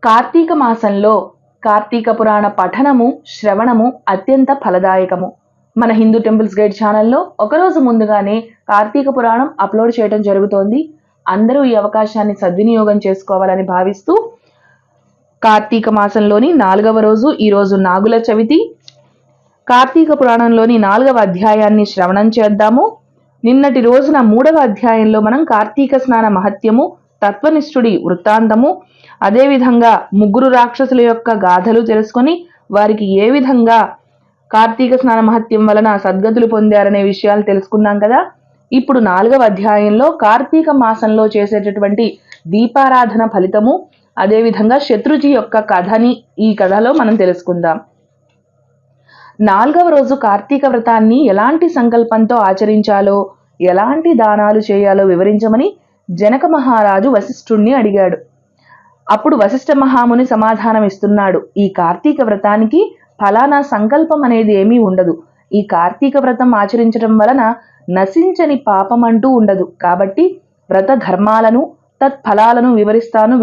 కార్తీక మాసంలో కార్తీక పురాణ పఠనము శ్రవణము అత్యంత ఫలదాయకము. మన హిందూ టెంపుల్స్ గైడ్ ఛానల్లో ఒకరోజు ముందుగానే కార్తీక పురాణం అప్లోడ్ చేయడం జరుగుతోంది. అందరూ ఈ అవకాశాన్ని సద్వినియోగం చేసుకోవాలని భావిస్తూ కార్తీక మాసంలోని 4వ రోజు ఈరోజు నాగుల చవితి. కార్తీక పురాణంలోని 4వ అధ్యాయాన్ని శ్రవణం చేద్దాము. నిన్నటి రోజున 3వ అధ్యాయంలో మనం కార్తీక స్నాన మహత్యము, తత్వనిష్ఠుడి వృత్తాంతము, అదేవిధంగా ముగ్గురు రాక్షసుల యొక్క గాథలు తెలుసుకొని వారికి ఏ విధంగా కార్తీక స్నాన మహత్యం వలన సద్గతులు పొందారనే విషయాలు తెలుసుకున్నాం కదా. ఇప్పుడు 4వ అధ్యాయంలో కార్తీక మాసంలో చేసేటటువంటి దీపారాధన ఫలితము, అదేవిధంగా శత్రుజి యొక్క కథని ఈ కథలో మనం తెలుసుకుందాం. 4వ రోజు కార్తీక వ్రతాన్ని ఎలాంటి సంకల్పంతో ఆచరించాలో, ఎలాంటి దానాలు చేయాలో వివరించమని జనక మహారాజు వశిష్ఠుణ్ణి అడిగాడు. అప్పుడు వశిష్ఠ మహాముని సమాధానం ఇస్తున్నాడు. ఈ కార్తీక వ్రతానికి ఫలానా సంకల్పం అనేది ఏమీ ఉండదు. ఈ కార్తీక వ్రతం ఆచరించడం వలన నశించని పాపం అంటూ ఉండదు. కాబట్టి వ్రత ధర్మాలను తత్ఫలాలను వివరిస్తాను,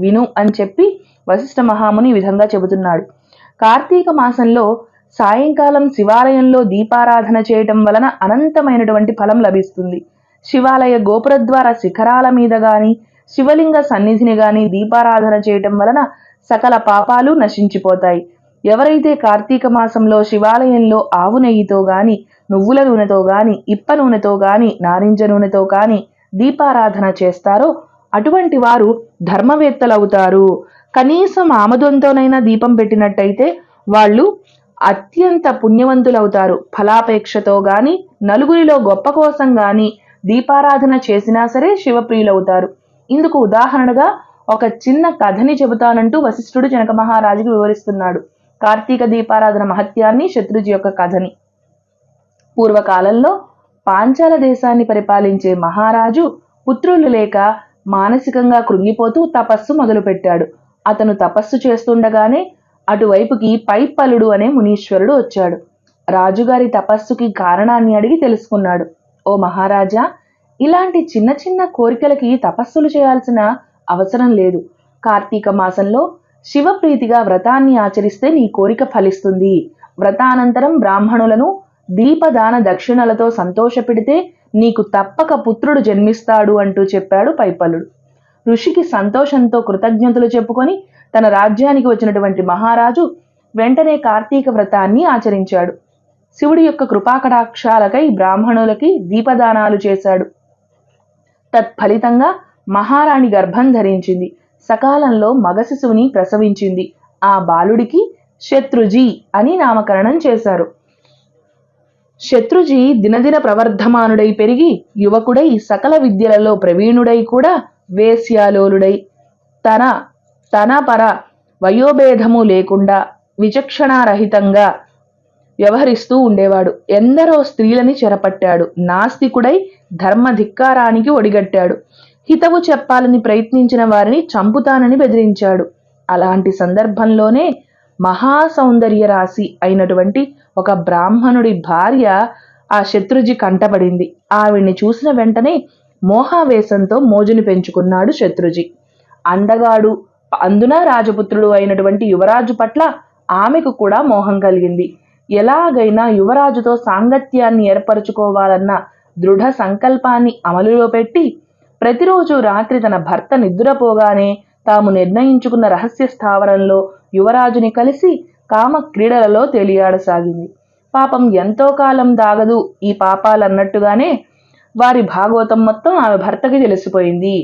విను అని చెప్పి వశిష్ఠ మహాముని ఈ విధంగా చెబుతున్నాడు. కార్తీక మాసంలో సాయంకాలం శివాలయంలో దీపారాధన చేయటం వలన అనంతమైనటువంటి ఫలం లభిస్తుంది. శివాలయ గోపురద్వార శిఖరాల మీద గాని, శివలింగ సన్నిధిని గాని దీపారాధన చేయటం వలన సకల పాపాలు నశించిపోతాయి. ఎవరైతే కార్తీక మాసంలో శివాలయంలో ఆవు నెయ్యితో గాని, నువ్వుల నూనెతో గాని, ఇప్ప నూనెతో గాని, నారింజ నూనెతో గాని దీపారాధన చేస్తారో అటువంటి వారు ధర్మవేత్తలవుతారు. కనీసం ఆమదంతోనైనా దీపం పెట్టినట్టయితే వాళ్ళు అత్యంత పుణ్యవంతులవుతారు. ఫలాపేక్షతో గాని, నలుగురిలో గొప్ప కోసం గాని దీపారాధన చేసినా సరే శివప్రియులవుతారు. ఇందుకు ఉదాహరణగా ఒక చిన్న కథని చెబుతానంటూ వశిష్ఠుడు జనక మహారాజుకు వివరిస్తున్నాడు. కార్తీక దీపారాధన మహత్యాన్ని, శత్రుజి యొక్క కథని. పూర్వకాలంలో పాంచాల దేశాన్ని పరిపాలించే మహారాజు పుత్రులు లేక మానసికంగా కృంగిపోతూ తపస్సు మొదలుపెట్టాడు. అతను తపస్సు చేస్తుండగానే అటువైపుకి పైప్పలుడు అనే మునీశ్వరుడు వచ్చాడు. రాజుగారి తపస్సుకి కారణాన్ని అడిగి తెలుసుకున్నాడు. ఓ మహారాజా, ఇలాంటి చిన్న చిన్న కోరికలకి తపస్సులు చేయాల్సిన అవసరం లేదు. కార్తీక మాసంలో శివప్రీతిగా వ్రతాన్ని ఆచరిస్తే నీ కోరిక ఫలిస్తుంది. వ్రతానంతరం బ్రాహ్మణులను దీపదాన దక్షిణలతో సంతోషపెడితే నీకు తప్పక పుత్రుడు జన్మిస్తాడు అంటూ చెప్పాడు పైపల్లుడు. ఋషికి సంతోషంతో కృతజ్ఞతలు చెప్పుకొని తన రాజ్యానికి వచ్చినటువంటి మహారాజు వెంటనే కార్తీక వ్రతాన్ని ఆచరించాడు. శివుడి యొక్క కృపాకటాక్షాలకై బ్రాహ్మణులకి దీపదానాలు చేశాడు. తత్ఫలితంగా మహారాణి గర్భం ధరించింది. సకాలంలో మగ శిశువుని ప్రసవించింది. ఆ బాలుడికి శత్రుజి అని నామకరణం చేశారు. శత్రుజి దినదిన ప్రవర్ధమానుడై పెరిగి యువకుడై సకల విద్యలలో ప్రవీణుడై కూడా వేశ్యాలోలుడై తన పర వయోభేదము లేకుండా విచక్షణారహితంగా వ్యవహరిస్తూ ఉండేవాడు. ఎందరో స్త్రీలని చెరపట్టాడు. నాస్తికుడై ధర్మధిక్కారానికి ఒడిగట్టాడు. హితవు చెప్పాలని ప్రయత్నించిన వారిని చంపుతానని బెదిరించాడు. అలాంటి సందర్భంలోనే మహాసౌందర్య రాశి అయినటువంటి ఒక బ్రాహ్మణుడి భార్య ఆ శత్రుజి కంటపడింది. ఆవిడ్ని చూసిన వెంటనే మోహావేశంతో మోజుని పెంచుకున్నాడు శత్రుజి. అందగాడు, అందున రాజపుత్రుడు అయినటువంటి యువరాజు పట్ల ఆమెకు కూడా మోహం కలిగింది. ఎలాగైనా యువరాజుతో సాంగత్యాన్ని ఏర్పరచుకోవాలన్న దృఢ సంకల్పాన్ని అమలులో పెట్టి ప్రతిరోజు రాత్రి తన భర్త నిద్రపోగానే తాము నిర్ణయించుకున్న రహస్య స్థావరంలో యువరాజుని కలిసి కామ క్రీడలలో తేలియాడసాగింది. పాపం ఎంతో కాలం దాగదు ఈ పాపాలన్నట్టుగానే వారి భాగవతం మొత్తం ఆమె భర్తకి తెలిసిపోయింది.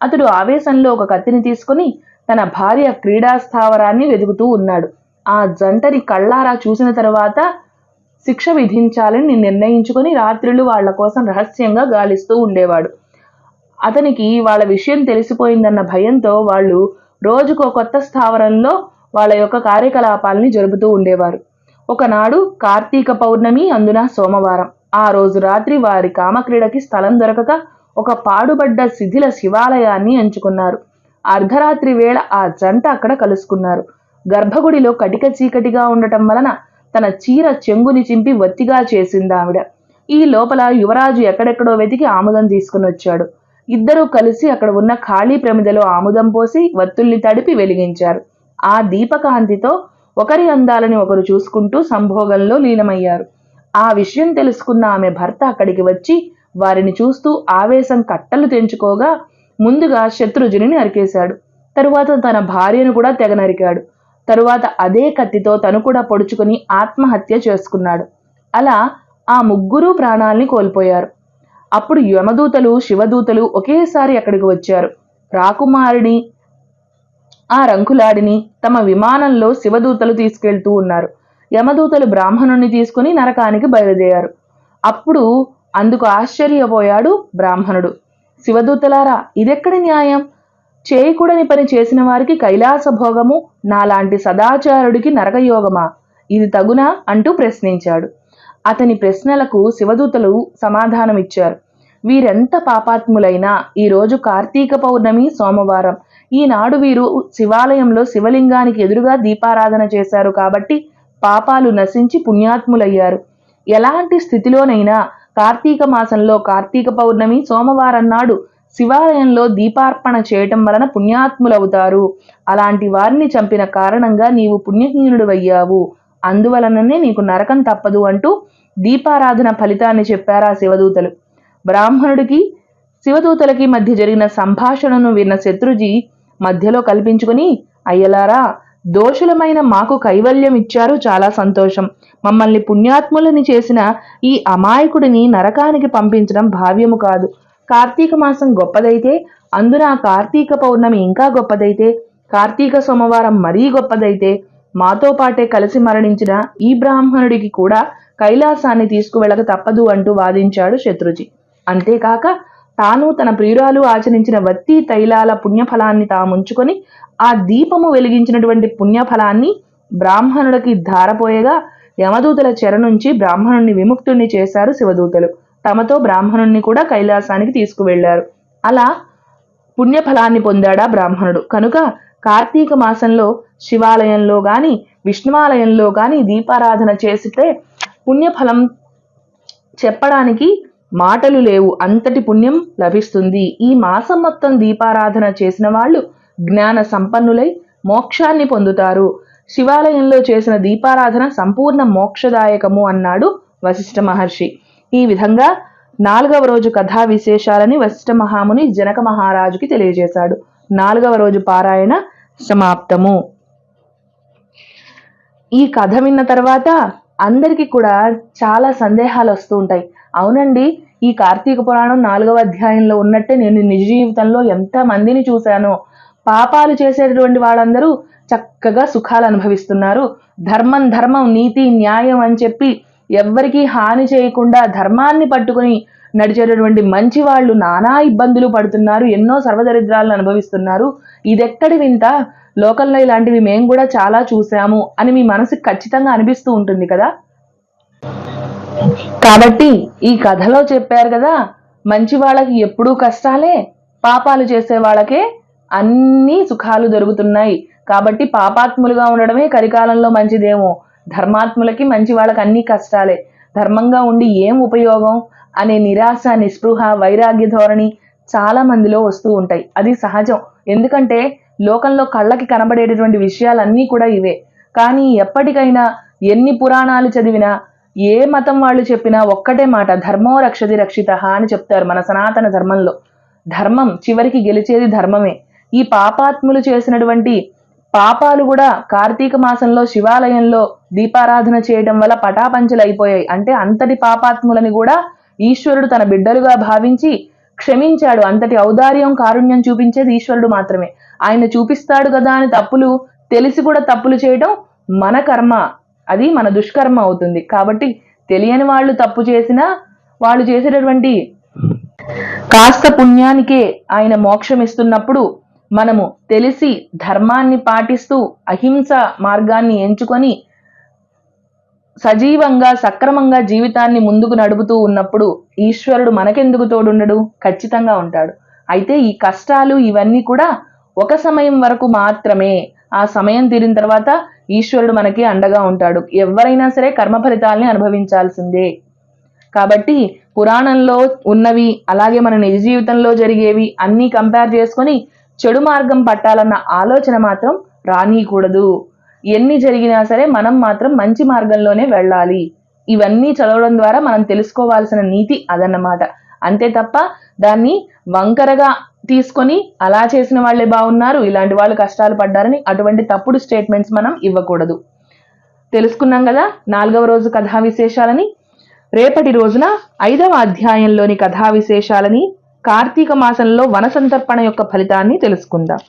అతడు ఆవేశంలో ఒక కత్తిని తీసుకుని తన భార్య క్రీడాస్థావరాన్ని వెతుకుతూ ఉన్నాడు. ఆ జంటని కళ్ళారా చూసిన తరువాత శిక్ష విధించాలని నిర్ణయించుకుని రాత్రులు వాళ్ల కోసం రహస్యంగా గాలిస్తూ ఉండేవాడు. అతనికి వాళ్ళ విషయం తెలిసిపోయిందన్న భయంతో వాళ్ళు రోజుకో కొత్త స్థావరంలో వాళ్ళ యొక్క కార్యకలాపాలని జరుపుతూ ఉండేవారు. ఒకనాడు కార్తీక పౌర్ణమి, అందున సోమవారం. ఆ రోజు రాత్రి వారి కామక్రీడకి స్థలం దొరకక ఒక పాడుబడ్డ శిథిల శివాలయాన్ని ఎంచుకున్నారు. అర్ధరాత్రి వేళ ఆ జంట అక్కడ కలుసుకున్నారు. గర్భగుడిలో కటిక చీకటిగా ఉండటం వలన తన చీర చెంగుని చింపి వత్తిగా చేసింది ఆవిడ. ఈ లోపల యువరాజు ఎక్కడెక్కడో వెతికి ఆముదం తీసుకుని వచ్చాడు. ఇద్దరూ కలిసి అక్కడ ఉన్న ఖాళీ ప్రమిదలో ఆముదం పోసి వత్తుల్ని తడిపి వెలిగించారు. ఆ దీపకాంతితో ఒకరి అందాలని ఒకరు చూసుకుంటూ సంభోగంలో లీనమయ్యారు. ఆ విషయం తెలుసుకున్న ఆమె భర్త అక్కడికి వచ్చి వారిని చూస్తూ ఆవేశం కట్టలు తెంచుకోగా ముందుగా శత్రుజుని నరికేశాడు. తరువాత తన భార్యను కూడా తెగ నరికాడు. తరువాత అదే కత్తితో తను కూడా పొడుచుకుని ఆత్మహత్య చేసుకున్నాడు. అలా ఆ ముగ్గురు ప్రాణాల్ని కోల్పోయారు. అప్పుడు యమదూతలు శివదూతలు ఒకేసారి అక్కడికి వచ్చారు. రాకుమారిని ఆ రంకులాడిని తమ విమానంలో శివదూతలు తీసుకెళ్తూ ఉన్నారు. యమదూతలు బ్రాహ్మణుణ్ణి తీసుకుని నరకానికి బయలుదేరారు. అప్పుడు అందుకు ఆశ్చర్యపోయాడు బ్రాహ్మణుడు. శివదూతలారా, ఇదెక్కడి న్యాయం? చేయకూడని పని చేసిన వారికి కైలాస భోగము, నాలాంటి సదాచారుడికి నరకయోగమా? ఇది తగునా అంటూ ప్రశ్నించాడు. అతని ప్రశ్నలకు శివదూతలు సమాధానమిచ్చారు. వీరెంత పాపాత్ములైనా ఈరోజు కార్తీక పౌర్ణమి సోమవారం. ఈనాడు వీరు శివాలయంలో శివలింగానికి ఎదురుగా దీపారాధన చేశారు కాబట్టి పాపాలు నశించి పుణ్యాత్ములయ్యారు. ఎలాంటి స్థితిలోనైనా కార్తీక మాసంలో కార్తీక పౌర్ణమి సోమవారం నాడు శివాలయంలో దీపార్పణ చేయటం వలన పుణ్యాత్ములవుతారు. అలాంటి వారిని చంపిన కారణంగా నీవు పుణ్యహీనుడివయ్యావు. అందువలననే నీకు నరకం తప్పదు అంటూ దీపారాధన ఫలితాన్ని చెప్పారా శివదూతలు. బ్రాహ్మణుడికి శివదూతలకి మధ్య జరిగిన సంభాషణను విన్న శత్రుజీ మధ్యలో కల్పించుకుని, అయ్యలారా, దోషులమైన మాకు కైవల్యం ఇచ్చారు, చాలా సంతోషం. మమ్మల్ని పుణ్యాత్ములని చేసిన ఈ అమాయకుడిని నరకానికి పంపించడం భావ్యము కాదు. కార్తీక మాసం గొప్పదైతే, అందున కార్తీక పౌర్ణమి ఇంకా గొప్పదైతే, కార్తీక సోమవారం మరీ గొప్పదైతే, మాతో పాటే కలిసి మరణించిన ఈ బ్రాహ్మణుడికి కూడా కైలాసాన్ని తీసుకువెళ్ళక తప్పదు అంటూ వాదించాడు శత్రుజీ. అంతేకాక తాను తన ప్రియురాలు ఆచరించిన వత్తి తైలాల పుణ్యఫలాన్ని తాముంచుకొని ఆ దీపము వెలిగించినటువంటి పుణ్యఫలాన్ని బ్రాహ్మణుడికి ధారపోయగా యమదూతల చెర నుంచి బ్రాహ్మణుణ్ణి విముక్తుణ్ణి చేశారు శివదూతలు. తమతో బ్రాహ్మణుణ్ణి కూడా కైలాసానికి తీసుకువెళ్లారు. అలా పుణ్యఫలాన్ని పొందాడా బ్రాహ్మణుడు. కనుక కార్తీక మాసంలో శివాలయంలో గాని విష్ణువాలయంలో గాని దీపారాధన చేసితే పుణ్యఫలం చెప్పడానికి మాటలు లేవు, అంతటి పుణ్యం లభిస్తుంది. ఈ మాసం మొత్తం దీపారాధన చేసిన వాళ్ళు జ్ఞాన సంపన్నులై మోక్షాన్ని పొందుతారు. శివాలయంలో చేసిన దీపారాధన సంపూర్ణ మోక్షదాయకము అన్నాడు వశిష్ఠ మహర్షి. ఈ విధంగా 4వ రోజు కథా విశేషాలని వశిష్ఠ మహాముని జనక మహారాజుకి తెలియజేశాడు. 4వ రోజు పారాయణ సమాప్తము. ఈ కథ విన్న తర్వాత అందరికీ కూడా చాలా సందేహాలు వస్తూ ఉంటాయి. అవునండి, ఈ కార్తీక పురాణం 4వ అధ్యాయంలో ఉన్నట్టే నేను నిజ జీవితంలో ఎంత మందిని చూశానో. పాపాలు చేసేటటువంటి వాళ్ళందరూ చక్కగా సుఖాలు అనుభవిస్తున్నారు. ధర్మం ధర్మం నీతి న్యాయం అని చెప్పి ఎవ్వరికీ హాని చేయకుండా ధర్మాన్ని పట్టుకుని నడిచేటటువంటి మంచి వాళ్ళు నానా ఇబ్బందులు పడుతున్నారు, ఎన్నో సర్వదరిద్రాలను అనుభవిస్తున్నారు. ఇదెక్కడి వింత, లోకంలో ఇలాంటివి మేము కూడా చాలా చూసాము అని మీ మనసుకు ఖచ్చితంగా అనిపిస్తూ ఉంటుంది కదా. కాబట్టి ఈ కథలో చెప్పారు కదా, మంచి వాళ్ళకి ఎప్పుడూ కష్టాలే, పాపాలు చేసే వాళ్ళకే అన్ని సుఖాలు దొరుకుతున్నాయి. కాబట్టి పాపాత్ములుగా ఉండడమే కలికాలంలో మంచిదేమో, ధర్మాత్ములకి మంచి వాళ్ళకి అన్ని కష్టాలే, ధర్మంగా ఉండి ఏం ఉపయోగం అనే నిరాశ నిస్పృహ వైరాగ్య ధోరణి చాలా మందిలో వస్తూ ఉంటాయి. అది సహజం, ఎందుకంటే లోకంలో కళ్ళకి కనబడేటటువంటి విషయాలన్నీ కూడా ఇవే. కానీ ఎప్పటికైనా ఎన్ని పురాణాలు చదివినా ఏ మతం వాళ్ళు చెప్పినా ఒక్కటే మాట, ధర్మో రక్షతి రక్షితః అని చెప్తారు మన సనాతన ధర్మంలో. ధర్మం చివరికి గెలిచేది ధర్మమే. ఈ పాపాత్ములు చేసినటువంటి పాపాలు కూడా కార్తీక మాసంలో శివాలయంలో దీపారాధన చేయడం వల్ల పటాపంచలు అయిపోయాయి. అంటే అంతటి పాపాత్ములని కూడా ఈశ్వరుడు తన బిడ్డలుగా భావించి క్షమించాడు. అంతటి ఔదార్యం కారుణ్యం చూపించేది ఈశ్వరుడు మాత్రమే. ఆయన చూపిస్తాడు కదా అని తప్పులు తెలిసి కూడా తప్పులు చేయడం మన కర్మ, అది మన దుష్కర్మ అవుతుంది. కాబట్టి తెలియని వాళ్ళు తప్పు చేసినా వాళ్ళు చేసేటటువంటి కాస్త పుణ్యానికే ఆయన మోక్షం ఇస్తున్నప్పుడు మనము తెలిసి ధర్మాన్ని పాటిస్తూ అహింస మార్గాన్ని ఎంచుకొని సజీవంగా సక్రమంగా జీవితాన్ని ముందుకు నడుపుతూ ఉన్నప్పుడు ఈశ్వరుడు మనకెందుకు తోడుండడు? ఖచ్చితంగా ఉంటాడు. అయితే ఈ కష్టాలు ఇవన్నీ కూడా ఒక సమయం వరకు మాత్రమే. ఆ సమయం తీరిన తర్వాత ఈశ్వరుడు మనకి అండగా ఉంటాడు. ఎవరైనా సరే కర్మ ఫలితాలని అనుభవించాల్సిందే. కాబట్టి పురాణంలో ఉన్నవి అలాగే మన నిజ జీవితంలో జరిగేవి అన్నీ కంపేర్ చేసుకొని చెడు మార్గం పట్టాలన్న ఆలోచన మాత్రం రానీయకూడదు. ఎన్ని జరిగినా సరే మనం మాత్రం మంచి మార్గంలోనే వెళ్ళాలి. ఇవన్నీ చదవడం ద్వారా మనం తెలుసుకోవాల్సిన నీతి అదన్నమాట. అంతే తప్ప దాన్ని వంకరగా తీసుకొని అలా చేసిన వాళ్ళే బాగున్నారు, ఇలాంటి వాళ్ళు కష్టాలు పడ్డారని అటువంటి తప్పుడు స్టేట్మెంట్స్ మనం ఇవ్వకూడదు. తెలుసుకున్నాం కదా 4వ రోజు కథా విశేషాలని. రేపటి రోజున 5వ అధ్యాయంలోని కథా విశేషాలని, కార్తీక మాసంలో వన సంతర్పణ యొక్క ఫలితాన్ని తెలుసుకుందాం.